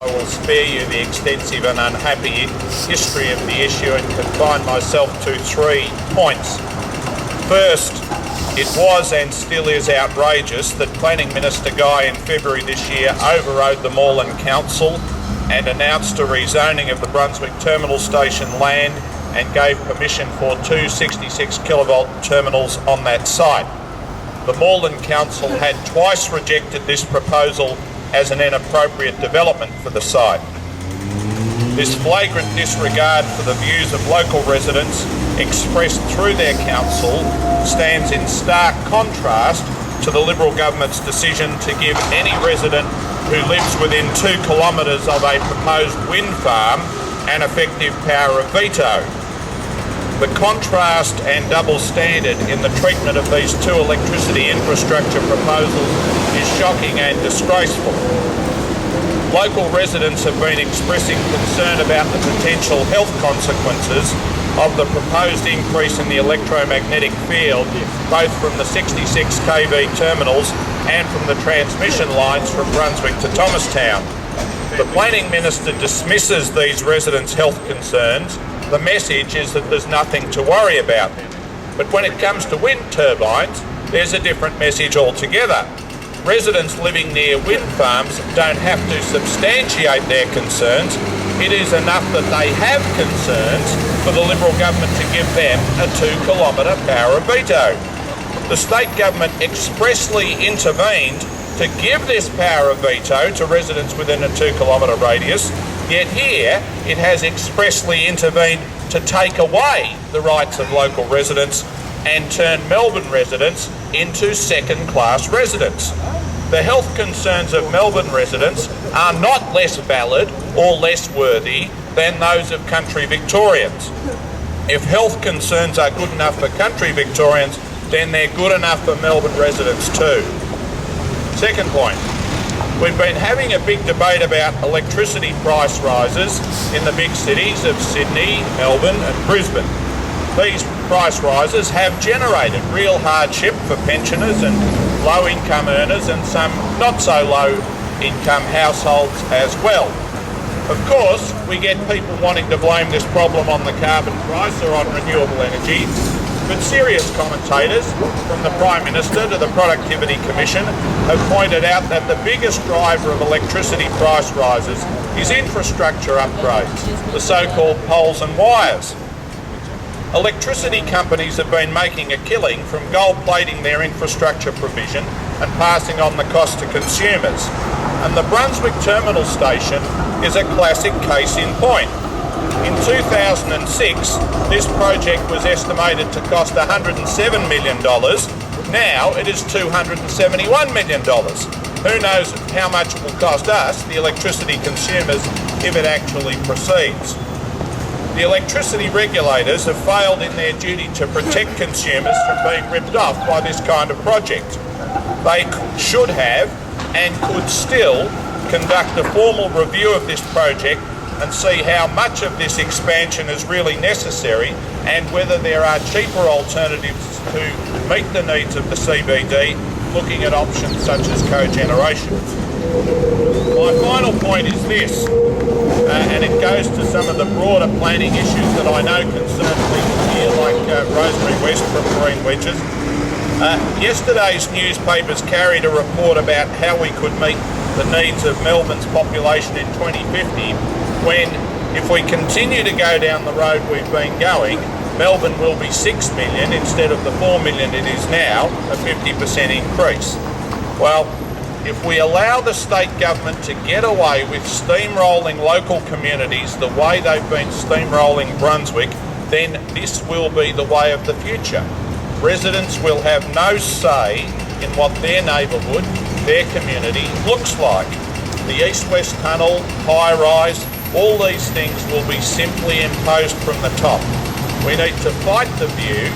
I will spare you the extensive and unhappy history of the issue and confine myself to 3 points. First, it was and still is outrageous that Planning Minister Guy in February this year overrode the Moreland Council and announced a rezoning of the Brunswick Terminal Station land and gave permission for 2 66 kilovolt terminals on that site. The Moreland Council had twice rejected this proposal as an inappropriate development for the site. This flagrant disregard for the views of local residents expressed through their council stands in stark contrast to the Liberal government's decision to give any resident who lives within 2 kilometres of a proposed wind farm an effective power of veto. The contrast and double standard in the treatment of these 2 electricity infrastructure proposals is shocking and disgraceful. Local residents have been expressing concern about the potential health consequences of the proposed increase in the electromagnetic field, both from the 66 kV terminals and from the transmission lines from Brunswick to Thomastown. The Planning Minister dismisses these residents' health concerns. The message is that there's nothing to worry about. But when it comes to wind turbines, there's a different message altogether. Residents living near wind farms don't have to substantiate their concerns. It is enough that they have concerns for the Liberal government to give them a 2-kilometre power of veto. The state government expressly intervened to give this power of veto to residents within a 2-kilometre radius, yet here it has expressly intervened to take away the rights of local residents and turn Melbourne residents into second-class residents. The health concerns of Melbourne residents are not less valid or less worthy than those of country Victorians. If health concerns are good enough for country Victorians, then they're good enough for Melbourne residents too. Second point, we've been having a big debate about electricity price rises in the big cities of Sydney, Melbourne and Brisbane. These price rises have generated real hardship for pensioners and low-income earners and some not-so-low-income households as well. Of course, we get people wanting to blame this problem on the carbon price or on renewable energy, but serious commentators, from the Prime Minister to the Productivity Commission, have pointed out that the biggest driver of electricity price rises is infrastructure upgrades, the so-called poles and wires. Electricity companies have been making a killing from gold-plating their infrastructure provision and passing on the cost to consumers. And the Brunswick Terminal Station is a classic case in point. In 2006, this project was estimated to cost $107 million. Now it is $271 million. Who knows how much it will cost us, the electricity consumers, if it actually proceeds. The electricity regulators have failed in their duty to protect consumers from being ripped off by this kind of project. They should have and could still conduct a formal review of this project and see how much of this expansion is really necessary and whether there are cheaper alternatives to meet the needs of the CBD, looking at options such as cogeneration. My final point is this, and it goes to some of the broader planning issues that I know concern people here, like Rosemary West from Green Wedges. Yesterday's newspapers carried a report about how we could meet the needs of Melbourne's population in 2050, when, if we continue to go down the road we've been going, Melbourne will be 6 million instead of the 4 million it is now, a 50% increase. Well, if we allow the state government to get away with steamrolling local communities the way they've been steamrolling Brunswick, then this will be the way of the future. Residents will have no say in what their neighbourhood, their community looks like. The east-west tunnel, high-rise, all these things will be simply imposed from the top. We need to fight the view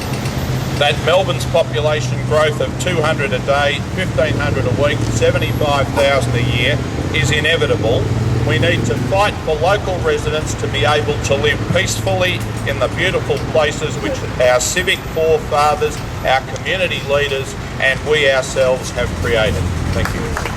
that Melbourne's population growth of 200 a day, 1,500 a week, 75,000 a year is inevitable. We need to fight for local residents to be able to live peacefully in the beautiful places which our civic forefathers, our community leaders and we ourselves have created. Thank you.